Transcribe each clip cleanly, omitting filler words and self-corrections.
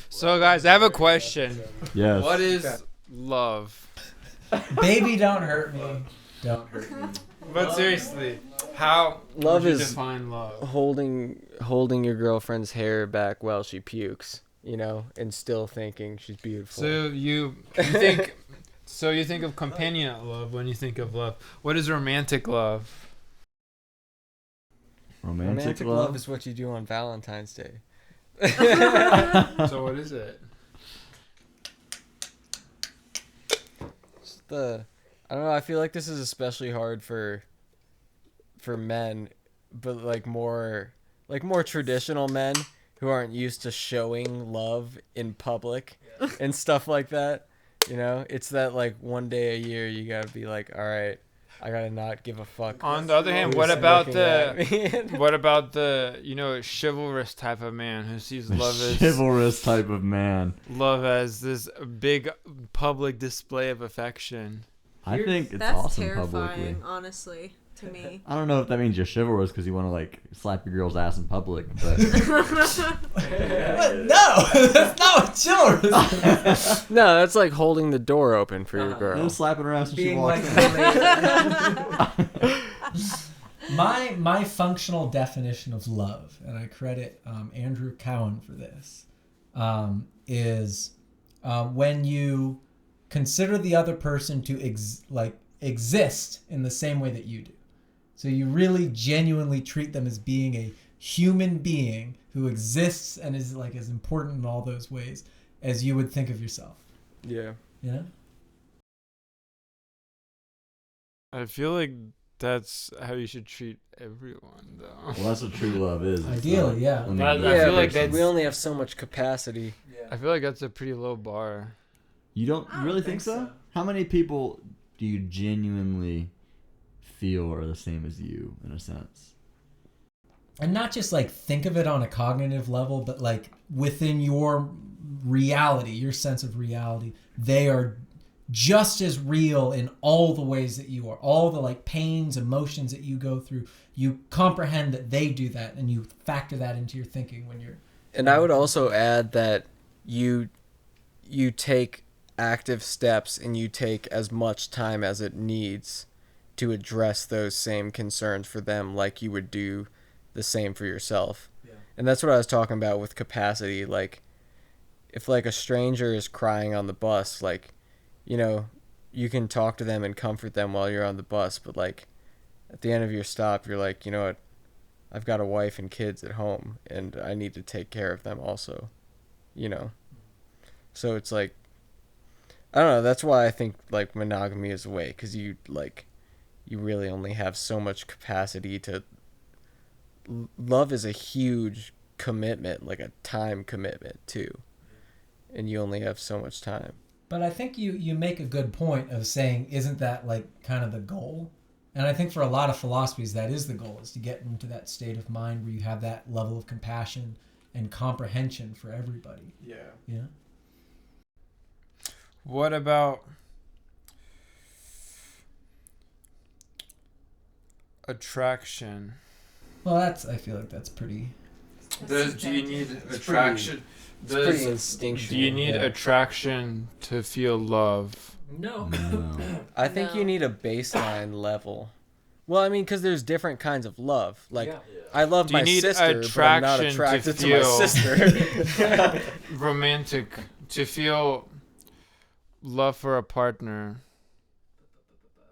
So, guys, I have a question. Yes. What is love? Baby, don't hurt me. Don't hurt me. But seriously, how Love would you is define love? holding your girlfriend's hair back while she pukes, and still thinking she's beautiful. So you think you think of companionate love when you think of love. What is romantic love? Romantic love is what you do on Valentine's Day. So what is it? I don't know, I feel like this is especially hard for men, but more traditional men who aren't used to showing love in public and stuff like that. It's that one day a year you gotta be like, all right, I gotta not give a fuck. On the other hand, what about the chivalrous type of man who sees love as chivalrous type of man? Love as this big public display of affection. I think it's That's awesome terrifying, publicly. honestly, to me. I don't know if that means you're chivalrous because you want to slap your girl's ass in public, but What? No, that's not what chivalrous. No, that's like holding the door open for your girl. and slapping her ass when she Being walks in. My functional definition of love, and I credit Andrew Cowan for this, is when you consider the other person to exist in the same way that you do. So you really genuinely treat them as being a human being who exists and is as important in all those ways as you would think of yourself. Yeah. Yeah. I feel like that's how you should treat everyone, though. Well, that's what true love is. Ideally, yeah. when I they- feel like we only have so much capacity. I feel like that's a pretty low bar. You don't really think so? How many people do you genuinely feel are the same as you in a sense? And not just think of it on a cognitive level, but within your reality, your sense of reality, they are just as real in all the ways that you are. All the pains, emotions that you go through, you comprehend that they do that, and you factor that into your thinking when you're. And I would also add that you take active steps and you take as much time as it needs to address those same concerns for them, like you would do the same for yourself. Yeah. And that's what I was talking about with capacity. If a stranger is crying on the bus, you can talk to them and comfort them while you're on the bus, but at the end of your stop, you're like, you know what, I've got a wife and kids at home and I need to take care of them also, so it's I don't know, that's why I think monogamy is the way, because you really only have so much capacity to. Love is a huge commitment, a time commitment too, and you only have so much time. But I think you make a good point of saying, isn't that kind of the goal? And I think for a lot of philosophies, that is the goal, is to get into that state of mind where you have that level of compassion and comprehension for everybody. Yeah. Yeah. What about attraction? Well, I feel like that's pretty. Do you need attraction? It's pretty instinctual. Do you need attraction to feel love? No. I think you need a baseline level. Well, I mean, because there's different kinds of love. I love my sister, but I'm not attracted to my sister. Romantic, to feel love for a partner.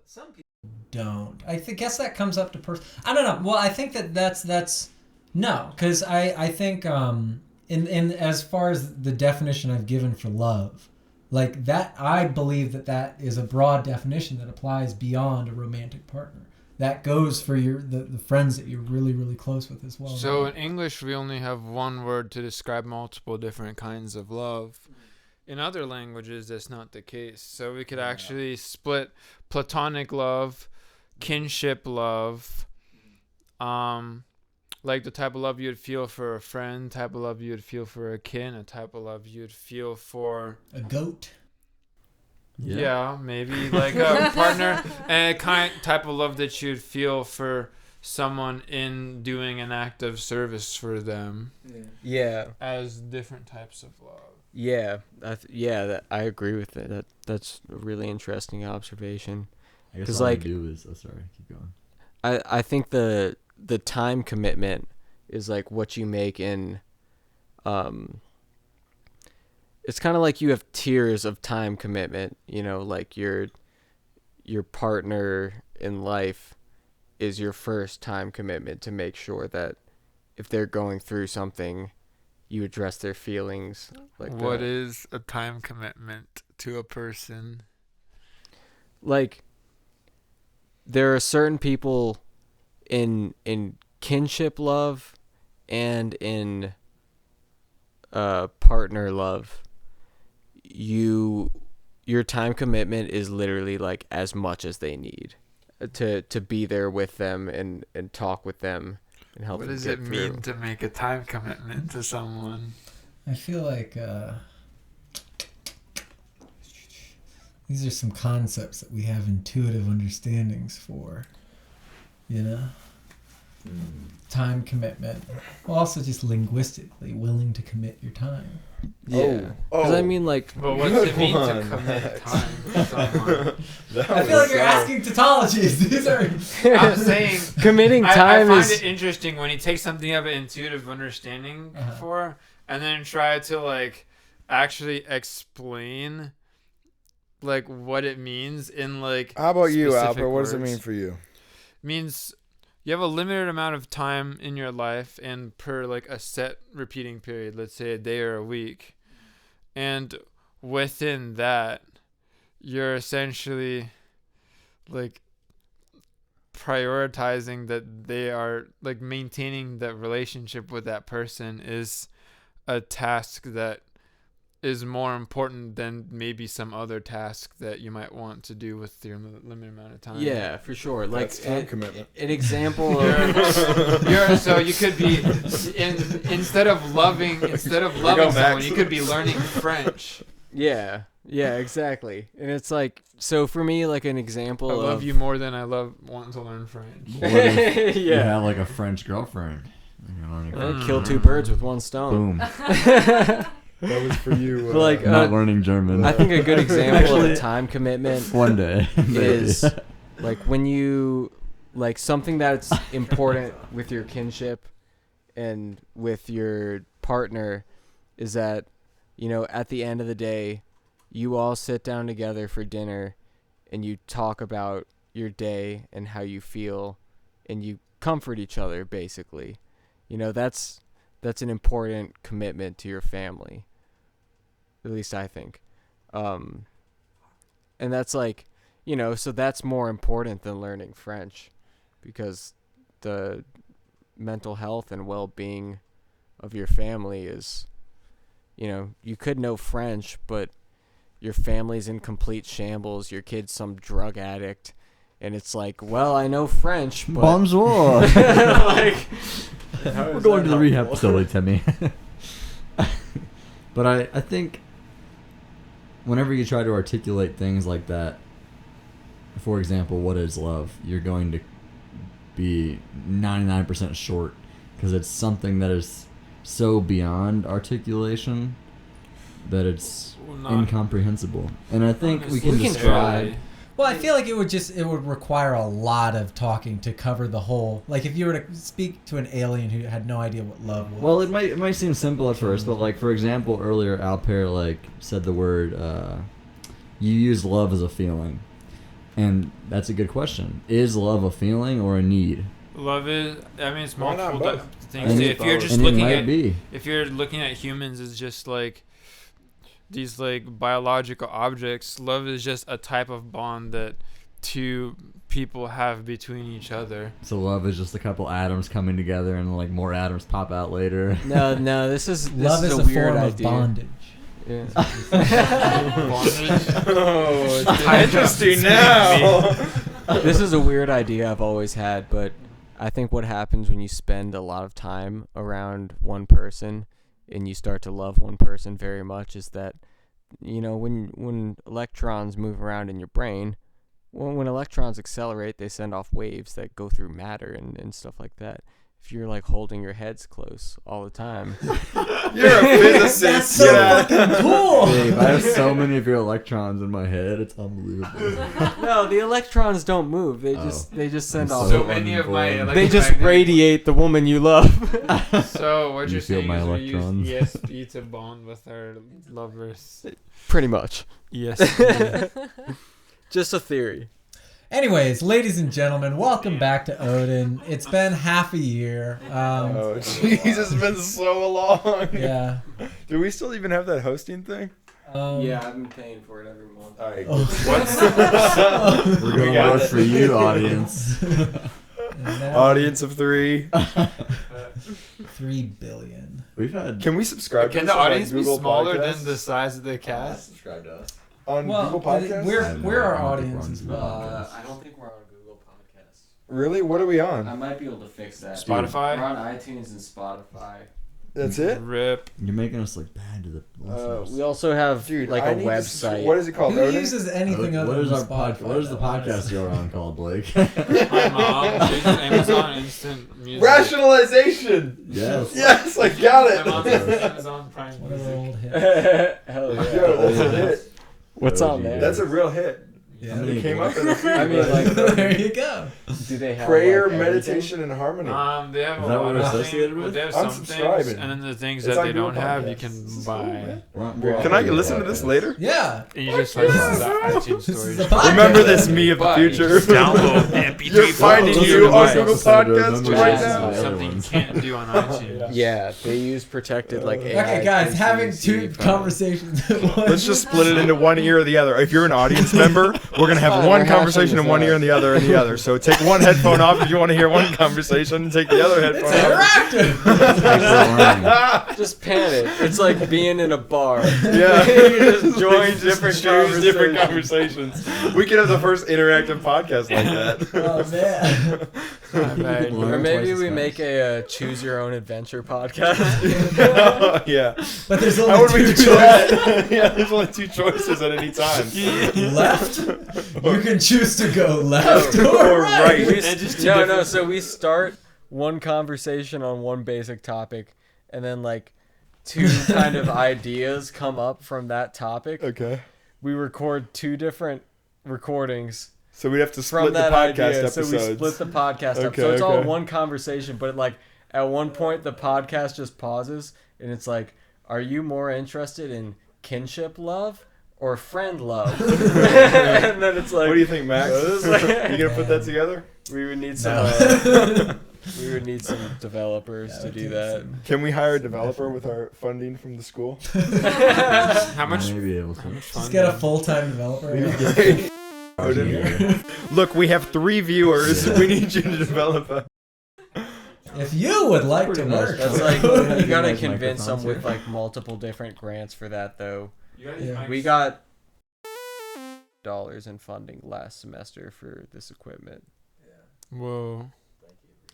Some people don't. Guess that comes up to person. I don't know. Well, I think that's no, because I think in as far as the definition I've given for love, that, I believe that is a broad definition that applies beyond a romantic partner. That goes for the friends that you're really, really close with as well. So in English, we only have one word to describe multiple different kinds of love. In other languages, that's not the case. So we could actually split platonic love, kinship love, the type of love you'd feel for a friend, type of love you'd feel for a kin, a type of love you'd feel for a goat. Yeah, maybe a partner, and type of love that you'd feel for someone in doing an act of service for them Yeah. as different types of love. Yeah. I agree with it. That's a really interesting observation. I guess 'Cause, all like- you do is. Oh, sorry. Keep going. I think the time commitment is like what you make in it's kind of like you have tiers of time commitment, like your partner in life is your first time commitment to make sure that if they're going through something, you address their feelings. Like What that. is a time commitment to a person? Like there are certain people in kinship love and in partner love, your time commitment is literally like as much as they need to be there with them and talk with them and help What them does get it through. mean to make a time commitment to someone? I feel like these are some concepts that we have intuitive understandings for, time commitment. Well, also just linguistically willing to commit your time. Yeah, because I mean, like, But what's it mean to commit time to someone? I feel like you're asking tautologies. These are. I'm saying committing I time find is it interesting when you take something you have an intuitive understanding Uh-huh. for, and then try to like actually explain like what it means in like. How about you, specific Alper? What does it words. mean for you? Means you have a limited amount of time in your life and per like a set repeating period, let's say a day or a week, and within that you're essentially like prioritizing that they are like maintaining that relationship with that person is a task that is more important than maybe some other task that you might want to do with your limited amount of time. yeah, for sure. Like That's time commitment. an example of So you could be instead of loving someone, Max. you could be learning French. yeah, exactly. And it's like, so for me, like an example I love of you more than I love wanting to learn French. What if you yeah, have like a French girlfriend? And you're learning French? kill two birds with one stone. Boom. That was for you. But, like, Not learning German. I think a good example of a time commitment One day. is like when you like something that's important with your kinship and with your partner is that at the end of the day you all sit down together for dinner and you talk about your day and how you feel and you comfort each other basically. That's an important commitment to your family. At least I think. And that's like, so that's more important than learning French because the mental health and well-being of your family is, you could know French, but your family's in complete shambles, your kid's some drug addict, and it's like, well, I know French, but... Bonjour. like, We're going to the rehab facility, Timmy. But I think whenever you try to articulate things like that, for example, what is love, you're going to be 99% short because it's something that is so beyond articulation that it's incomprehensible. And I think we can describe... Well, I feel like it would require a lot of talking to cover the whole. Like if you were to speak to an alien who had no idea what love was. Well, it might seem simple at first, but like for example, earlier Alper said the word. You use love as a feeling, and that's a good question. Is love a feeling or a need? Love is. I mean, it's Why not multiple both? things. And If you're just and looking it might at be. if you're looking at humans as just like these like biological objects, love is just a type of bond that two people have between each other. So love is just a couple atoms coming together, and like more atoms pop out later. no, this is love is a a weird form idea. of bondage. Yeah. Oh, it's interesting now. This is a weird idea I've always had, but I think what happens when you spend a lot of time around one person and you start to love one person very much is that, when electrons move around in your brain, when electrons accelerate, they send off waves that go through matter and stuff like that. If you're like holding your heads close all the time, You're a physicist. That's so fucking cool. Dave, I have so many of your electrons in my head. It's unbelievable. no, the electrons don't move. They just send I'm off. So many of my uninformed. They just electromagnetic- radiate the woman you love. So what You you're feel saying my is electrons? we use ESP to bond with our lovers. Pretty much. Yes. Just a theory. Anyways, ladies and gentlemen, welcome back to Odin. It's been half a year. Oh, Jesus, it's been so long. Yeah. Do we still even have that hosting thing? I've been paying for it every month. All right. Oh. We're going to got vote it. for you, audience. And now, Audience of 3. 3 billion. We've had. Can we subscribe to Can this the on, like, audience be Google smaller Podcasts? than the size of the cast? subscribe to us. On Well, Google Podcasts? we're our I don't think audience we're as on Google well. Podcasts. I don't think we're on Google Podcasts. Really? What are we on? might be able to fix that. Spotify? We're on iTunes and Spotify. That's it? Rip. You're making us look bad to the listeners. We also have Dude, like I a need to website. what is it called? Who Odin? uses anything other What is than our Spotify? What is the though, podcast honestly? you're on called, Blake? My mom uses Amazon Instant Music. Rationalization! Yes. Yes, I got My mom it! uses Amazon Prime One of our Music. old hits. Hell yeah. Yo, that's a hit. What's on there? That's a real hit. Yeah. many It came up in voices? the feed. I mean, like, there you go. Do they have prayer, like, everything? meditation, and harmony. They have Is a that lot what of we're things. associated Well, with? they have I'm some things, subscribing. and then the things It's that on they Google don't have, you Podcasts. can This is cool, buy. man. Can I listen to this later? Yeah. And you just like This is- the iTunes This is storage. the podcast. Remember this, me of the But future. you just download the MP3 You're finding file to you your on device, Google Podcasts which right is now. something you can't do on iTunes. Yeah, they use protected like AI. Okay, guys, having NCC two files. conversations at once. Let's just split it into one ear or the other. If you're an audience member, we're gonna have Fine, one we're conversation hashing in one this ear out. and the other in the other. So take one headphone off if you want to hear one conversation, and take the other It's headphone off. interactive. Just pan it. It's like being in a bar. Yeah, You just join different choose different conversations. conversations. We could have the first interactive podcast like that. Oh man. Not bad. Or maybe we make a choose your own adventure podcast. Yeah. But there's How only would we two do choices. that? Yeah, there's only 2 choices at any time. Left. You can choose to go left or Or right. right. No. So we start one conversation on one basic topic, and then like 2 kind of ideas come up from that topic. Okay. We record 2 different recordings So we'd have to from split the that podcast idea. episodes. So we split the podcast up. Okay, So it's all okay. one conversation, but like at one point the podcast just pauses, and it's like, are you more interested in kinship love or friend love? And then it's like, What do you think, Max? It's like- You gonna put that together? we would need some. No. We would need some developers to do that. Can we hire a developer with our funding from the school? How much? I may be able to. How much fun? Just get a full-time developer. Look, we have 3 viewers. We need you to develop a. If you would like to Pretty much. work, That's like Yeah. you gotta Nice convince them microphones with here. like multiple different grants for that though. Yeah. We got dollars in funding last semester for this equipment. Whoa.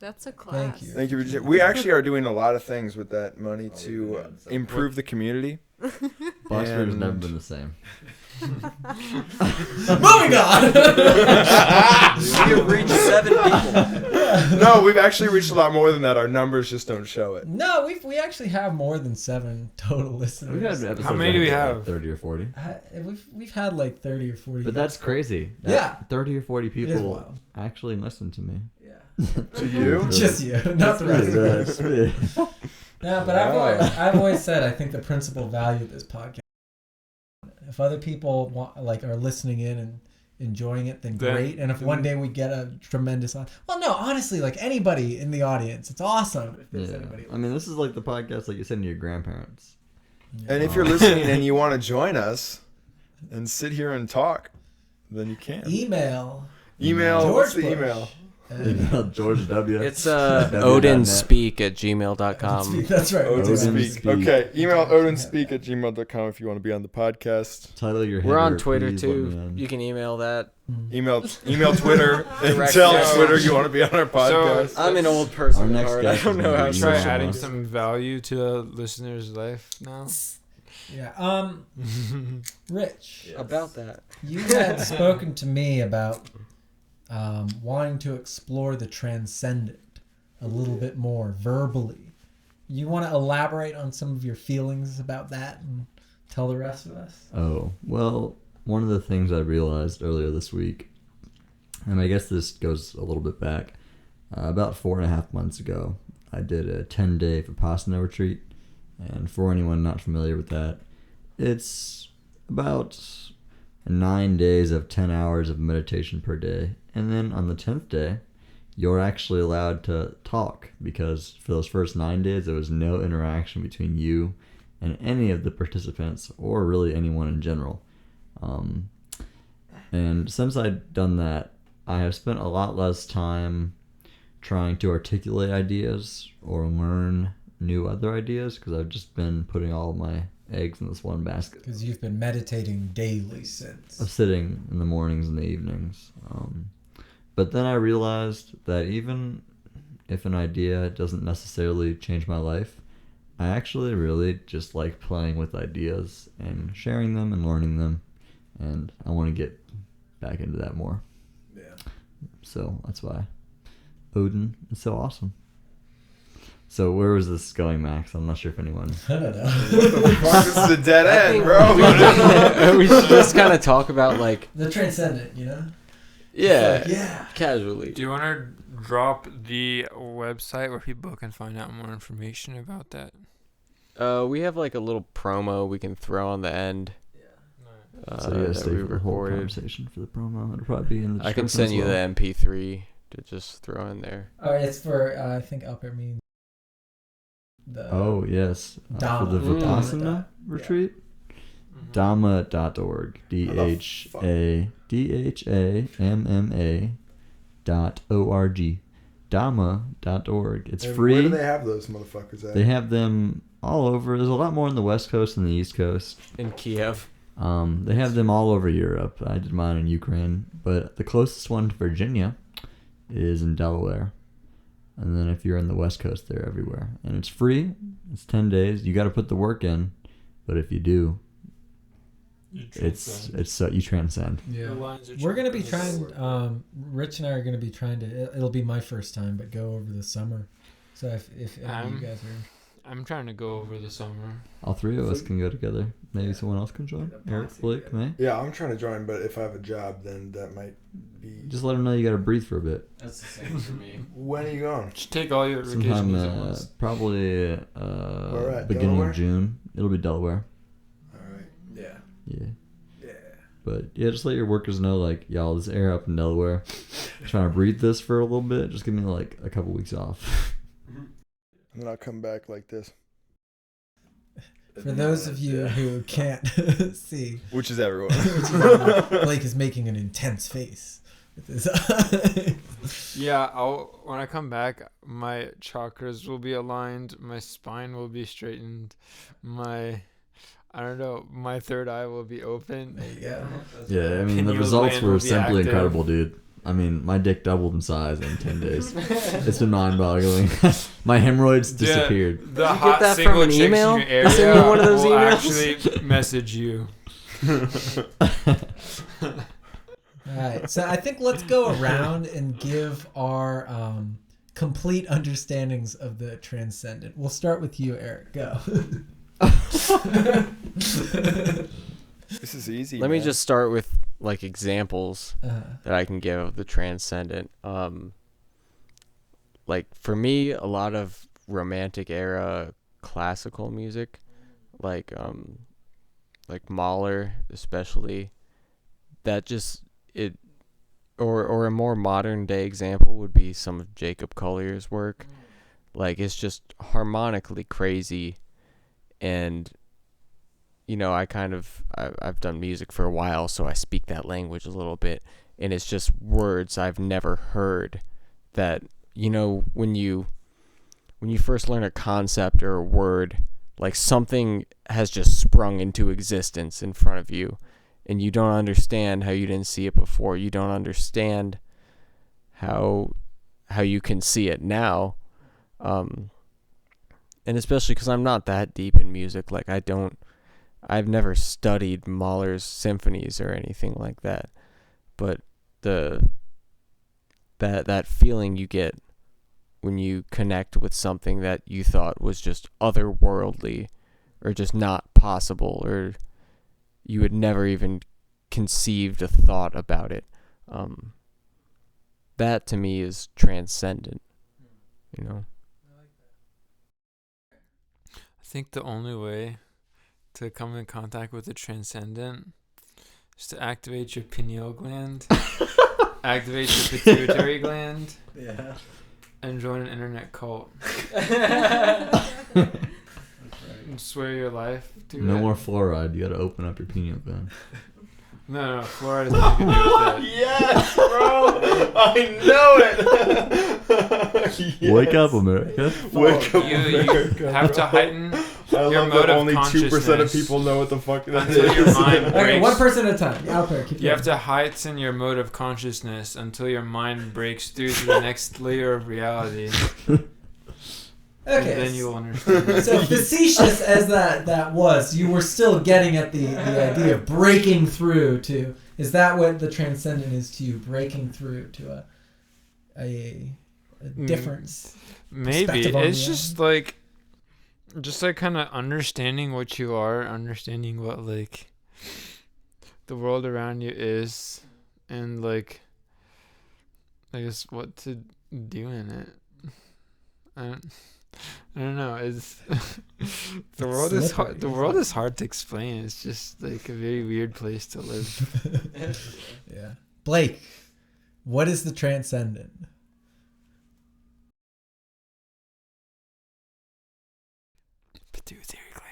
That's a class. Thank you. Thank you, Virginia. We actually are doing a lot of things with that money to improve the community. Boxford's never And- been the same. Moving on. We have reached 7 people. No, we've actually reached a lot more than that. Our numbers just don't show it. No, we actually have more than 7 total listeners. We've had episodes How many do we that have? like 30 or 40. We've had like 30 or 40. But that's crazy. That Yeah. 30 or 40 is people wild. actually listen to me. Yeah. To you? Just you, not the rest of us. That's me. No, but I've always said I think the principal value of this podcast. If other people want, like, are listening in and enjoying it, then great. And if one day we get a tremendous, well, no, honestly, like anybody in the audience, it's awesome if there's Yeah. anybody. I mean, this is like the podcast like you send to your grandparents. And if you're listening and you want to join us and sit here and talk, then you can. Email. Email. George What's the Bush. email? George W. It's www.net. odinspeak@gmail.com. That's right. Odin Odin Speak. Speak. Okay, email odinspeak@gmail.com if you want to be on the podcast. Title your We're on header, Twitter please let me too. on. You can email that. Email Twitter and Direct tell message. Twitter you want to be on our podcast. I'm an old person Our at next heart. guest I don't is know gonna how be to Try Email adding us. some value to the listener's life now. Yeah. Rich, About that. you had spoken to me about wanting to explore the transcendent a little bit more verbally. You want to elaborate on some of your feelings about that and tell the rest of us? Oh, well, one of the things I realized earlier this week, and I guess this goes a little bit back, about 4.5 months ago, I did a 10-day Vipassana retreat. And for anyone not familiar with that, it's about 9 days of 10 hours of meditation per day. And then on the 10th day, you're actually allowed to talk, because for those first 9 days, there was no interaction between you and any of the participants, or really anyone in general. And since I'd done that, I have spent a lot less time trying to articulate ideas or learn new other ideas, because I've just been putting all of my eggs in this one basket. Because you've been meditating daily since. Of sitting in the mornings and the evenings. But then I realized that even if an idea doesn't necessarily change my life, I actually really just like playing with ideas and sharing them and learning them. And I want to get back into that more. Yeah. So that's why Odin is so awesome. So where was this going, Max? I'm not sure if anyone... I don't know. What the fuck? This is a dead end, bro. We should just kind of talk about, like... The transcendent, you know? Yeah. Yeah. Casually. Do you want to drop the website where people can find out more information about that? We have, like, a little promo we can throw on the end. So you gotta that stay we for the whole recorded. conversation for the promo. It'll probably be in the I can description send as you well. the MP3 to just throw in there. Oh, it's for, I think Alper means the... Oh, yes. For the Dhamma. Vipassana Yeah. retreat? Mm-hmm. Dhamma.org. DHADHAMMA.org. Dhamma.org. It's free. Where do they have those motherfuckers at? They have them all over. There's a lot more on the West Coast than the East Coast. In Kiev. They have them all over Europe. I did mine in Ukraine. But the closest one to Virginia is in Delaware. And then if you're in the West Coast, they're everywhere. And it's free. It's 10 days. You got to put the work in. But if you do, it's you transcend. Yeah. We're going to be trying, Rich and I are going to be trying to, it'll be my first time, but go over the summer. So if any of you guys are... I'm trying to go over the summer. All three of us can go together. Maybe someone else can join. Eric, Blake, May. Yeah, I'm trying to join, but if I have a job, then that might be... Just let them know you got to breathe for a bit. That's the same for me. When are you going? Just take all your Sometime, vacations at once. probably Where at? beginning Delaware? of June. It'll be Delaware. All right. Yeah. Yeah. Yeah. But yeah, just let your workers know, like, y'all, this air up in Delaware. I'm trying to breathe this for a little bit. Just give me like a couple weeks off. And then I'll come back like this. For those of you who can't see, Which is everyone. Blake is making an intense face with his eyes. Yeah, when I come back, my chakras will be aligned, my spine will be straightened, my third eye will be open. There you go. Yeah, I mean, the Pineal results gland were will be simply active. incredible, dude. I mean, my dick doubled in size in 10 days. It's been mind-boggling. My hemorrhoids disappeared. The Did you hot get that single from an chicks email? in your area Send me one of those will emails? actually message you. All right, so I think let's go around and give our complete understandings of the transcendent. We'll start with you, Eric. Go. This is easy. Let me man. just start with, like, examples Uh, that I can give of the transcendent. Like, for me, a lot of romantic era classical music, like Mahler especially, that just or a more modern day example would be some of Jacob Collier's work. Like, it's just harmonically crazy, and you know, I've done music for a while, so I speak that language a little bit, and it's just words I've never heard that, you know, when you first learn a concept or a word, like, something has just sprung into existence in front of you, and you don't understand how you didn't see it before. You don't understand how you can see it now. And especially because I'm not that deep in music, like, I don't I've never studied Mahler's symphonies or anything like that, but that feeling you get when you connect with something that you thought was just otherworldly or just not possible, or you had never even conceived a thought about it. That to me is transcendent, you know? I think the only way to come in contact with the transcendent is to activate your pineal gland, activate your pituitary gland, Yeah. and join an internet cult. And swear your life to No it. more fluoride. You got to open up your pineal gland. No, fluoride has nothing to do with it. Yes, bro. I know it. Yes. Wake up, America. Wake up, You America, have to bro. heighten I your love mode that of only 2% of consciousness people know what the fuck that until is. your mind Okay, breaks. 1% at a time. Alper, keep You have going. to heighten your mode of consciousness until your mind breaks through to the next layer of reality. And Okay. then you'll understand. So facetious as that was, you were still getting at the idea of breaking through to. Is that what the transcendent is to you? Breaking through to a difference. Maybe Perspective on it's reality. just like kind of understanding what you are, understanding what like the world around you is, and like I guess what to do in it. I don't know. It's the world is slippery, hard. The isn't world it? is hard to explain. It's just like a very weird place to live. Yeah. Blake, what is the transcendent? Pituitary gland.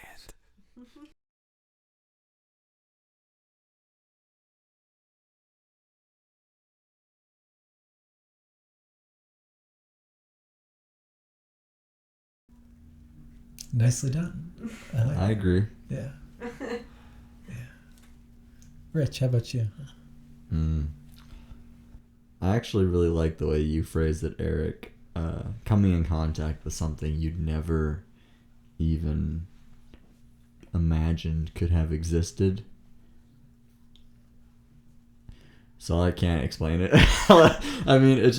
Nicely done. I like I that. agree. Yeah. Rich, how about you? I actually really like the way you phrased it, Eric. Coming in contact with something you'd never even imagined could have existed. So I can't explain it. I mean, it's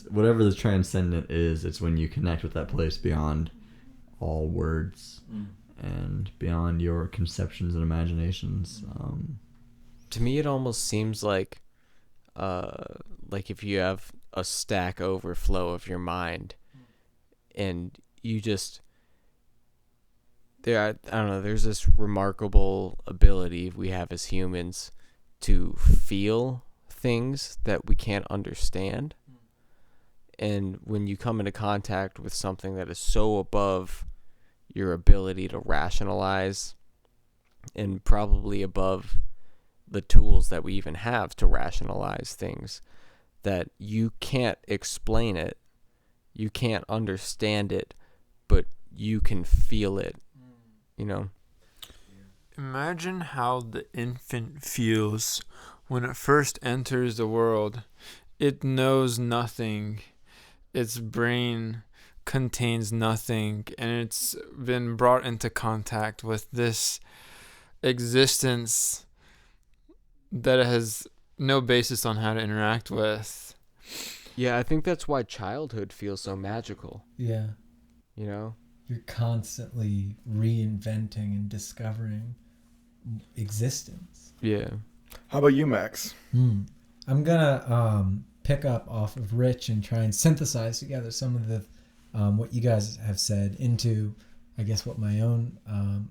whatever the transcendent is, it's when you connect with that place beyond all words and beyond your conceptions and imaginations. To me, it almost seems like if you have a stack overflow of your mind, and you just I don't know. There's this remarkable ability we have as humans to feel things that we can't understand, and when you come into contact with something that is so above your ability to rationalize, and probably above the tools that we even have to rationalize things, that you can't explain it, you can't understand it, but you can feel it, you know? Imagine how the infant feels when it first enters the world. It knows nothing. Its brain contains nothing, and it's been brought into contact with this existence that it has no basis on how to interact with. Yeah, I think that's why childhood feels so magical, Yeah. you know? You're constantly reinventing and discovering existence. Yeah. How about you, Max? I'm gonna pick up off of Rich and try and synthesize together some of the what you guys have said into, I guess, what my own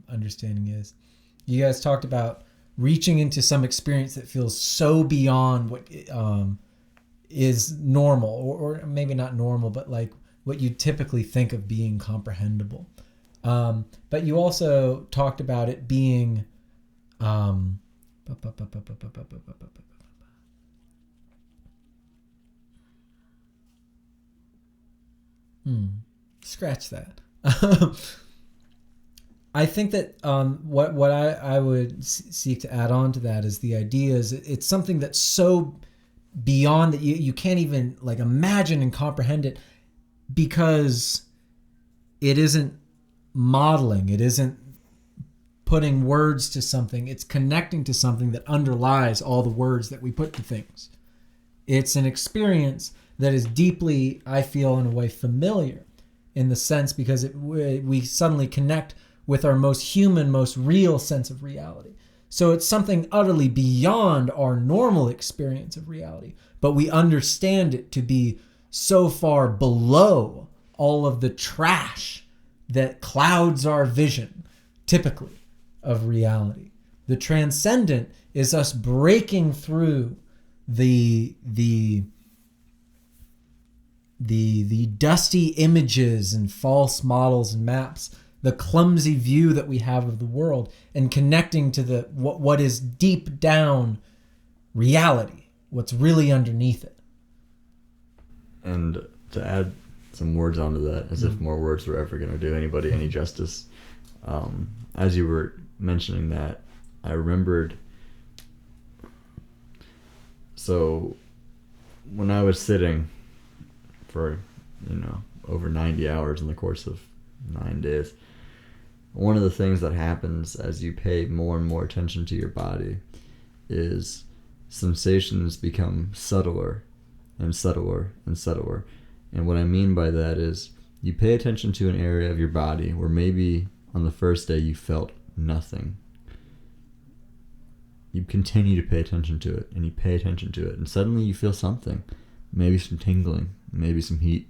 understanding is. You guys talked about reaching into some experience that feels so beyond what is normal, or maybe not normal, but like what you typically think of being comprehensible. But you also talked about it being scratch that. I think that what I would seek to add on to that is the idea is it's something that's so beyond that you can't even like imagine and comprehend it, because it isn't modeling, it isn't putting words to something. It's connecting to something that underlies all the words that we put to things. It's an experience that is deeply, I feel, in a way, familiar in the sense because we suddenly connect with our most human, most real sense of reality. So it's something utterly beyond our normal experience of reality, but we understand it to be so far below all of the trash that clouds our vision, typically, of reality. The transcendent is us breaking through the dusty images and false models and maps, the clumsy view that we have of the world, and connecting to the what is deep down reality, what's really underneath it. And to add some words onto that, as if more words were ever going to do anybody any justice, as you were mentioning that, I remembered. So when I was sitting for, over 90 hours in the course of 9 days, one of the things that happens as you pay more and more attention to your body is sensations become subtler and subtler and subtler. And what I mean by that is you pay attention to an area of your body where maybe on the first day you felt nothing. You continue to pay attention to it, and you pay attention to it, and suddenly you feel something. Maybe some tingling, maybe some heat,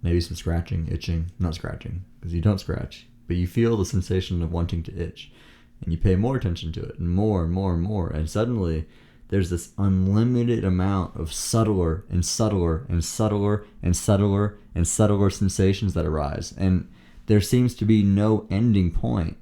maybe some scratching, itching. Not scratching, because you don't scratch, but you feel the sensation of wanting to itch, and you pay more attention to it, and more and more and more, and suddenly there's this unlimited amount of subtler and subtler and subtler and subtler and subtler sensations that arise, and there seems to be no ending point.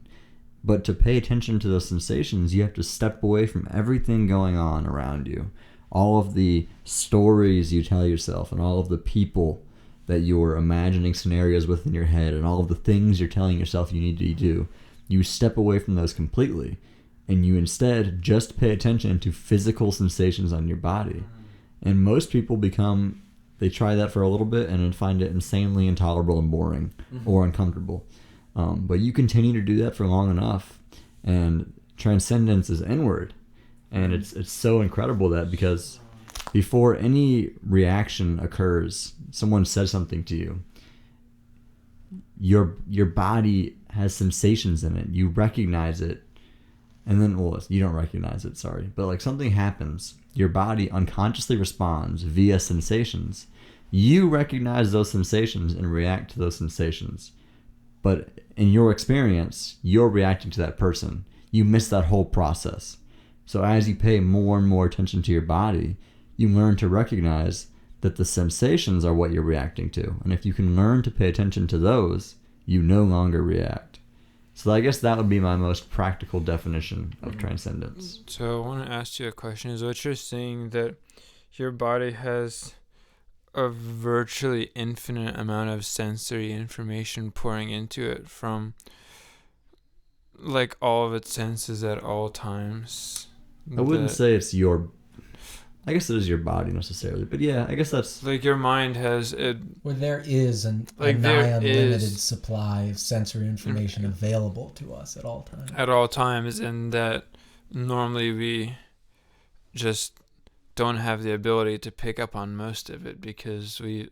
But to pay attention to those sensations, you have to step away from everything going on around you. All of the stories you tell yourself and all of the people that you're imagining scenarios with in your head and all of the things you're telling yourself you need to do. You step away from those completely, and you instead just pay attention to physical sensations on your body. And most people they try that for a little bit and then find it insanely intolerable and boring or uncomfortable. But you continue to do that for long enough, and transcendence is inward, and it's so incredible that because before any reaction occurs, someone says something to you, your body has sensations in it. You recognize it, and then you don't recognize it, sorry, but like something happens, your body unconsciously responds via sensations. You recognize those sensations and react to those sensations. But in your experience, you're reacting to that person. You miss that whole process. So as you pay more and more attention to your body, you learn to recognize that the sensations are what you're reacting to. And if you can learn to pay attention to those, you no longer react. So I guess that would be my most practical definition of transcendence. So I want to ask you a question. Is what you're saying that your body has a virtually infinite amount of sensory information pouring into it from like all of its senses at all times? I wouldn't say it's I guess it is your body necessarily, but yeah, I guess that's like your mind has it. Where there is a nigh unlimited supply of sensory information available to us at all times. At all times, and that normally we just don't have the ability to pick up on most of it because we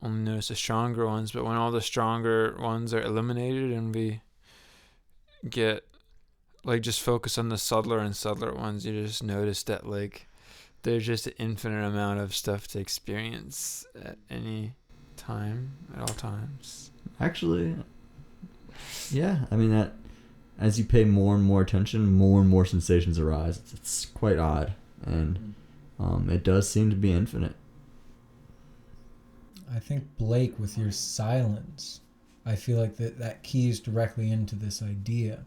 only notice the stronger ones. But when all the stronger ones are eliminated and we get just focus on the subtler and subtler ones, you just notice that there's just an infinite amount of stuff to experience at any time, at all times. Actually, yeah, I mean that as you pay more and more attention, more and more sensations arise. It's quite odd, and it does seem to be infinite. I think, Blake, with your silence, I feel like that keys directly into this idea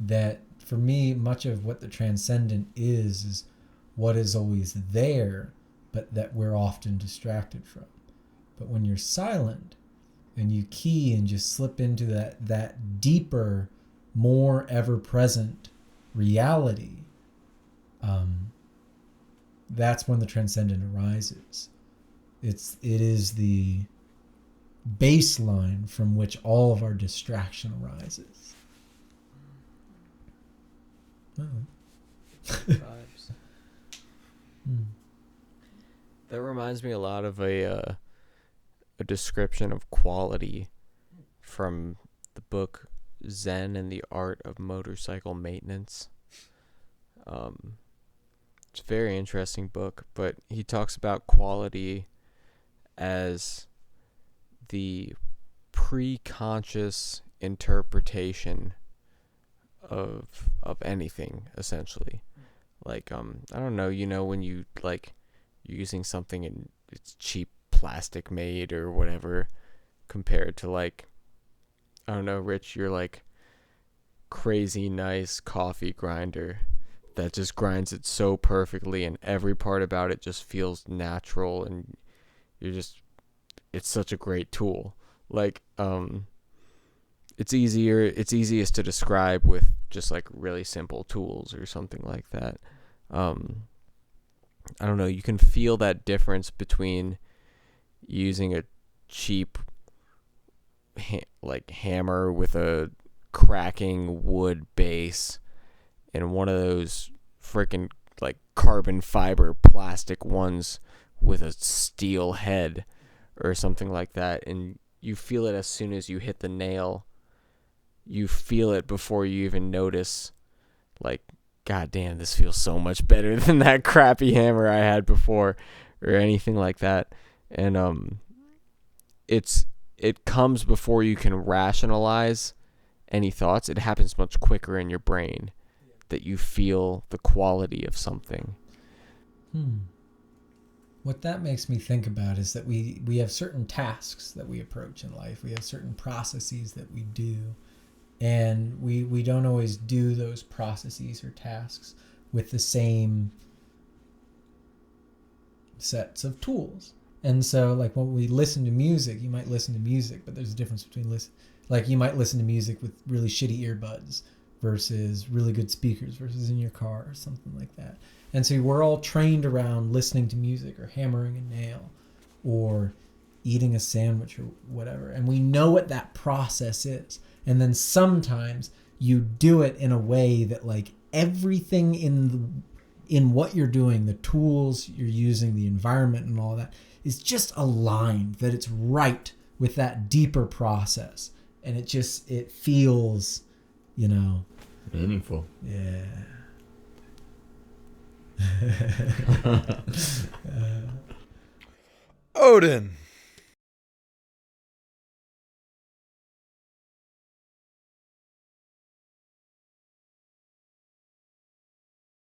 that, for me, much of what the transcendent is what is always there, but that we're often distracted from. But when you're silent and you key and just slip into that deeper, more ever-present reality, that's when the transcendent arises. It is the baseline from which all of our distraction arises. Vibes. That reminds me a lot of a description of quality from the book Zen and the Art of Motorcycle Maintenance. It's a very interesting book, but he talks about quality as the pre-conscious interpretation of anything, essentially. Like I don't know, when you like you're using something and it's cheap plastic made or whatever, compared to like, I don't know, Rich, you're like crazy nice coffee grinder that just grinds it so perfectly and every part about it just feels natural, and it's such a great tool. Like it's easiest to describe with just like really simple tools or something like that. I don't know, you can feel that difference between using a cheap hammer with a cracking wood base and one of those freaking like carbon fiber plastic ones with a steel head or something like that, and you feel it as soon as you hit the nail. You feel it before you even notice, like, God damn, this feels so much better than that crappy hammer I had before, or anything like that. And it comes before you can rationalize any thoughts. It happens much quicker in your brain that you feel the quality of something. What that makes me think about is that we have certain tasks that we approach in life. We have certain processes that we do. And we don't always do those processes or tasks with the same sets of tools. And so, like, when we listen to music, you might listen to music, but there's a difference between like, you might listen to music with really shitty earbuds versus really good speakers versus in your car or something like that. And so we're all trained around listening to music or hammering a nail or eating a sandwich or whatever. And we know what that process is. And then sometimes you do it in a way that, like, everything in what you're doing, the tools you're using, the environment and all that, is just aligned, that it's right with that deeper process. And it feels, meaningful. Yeah. Odin,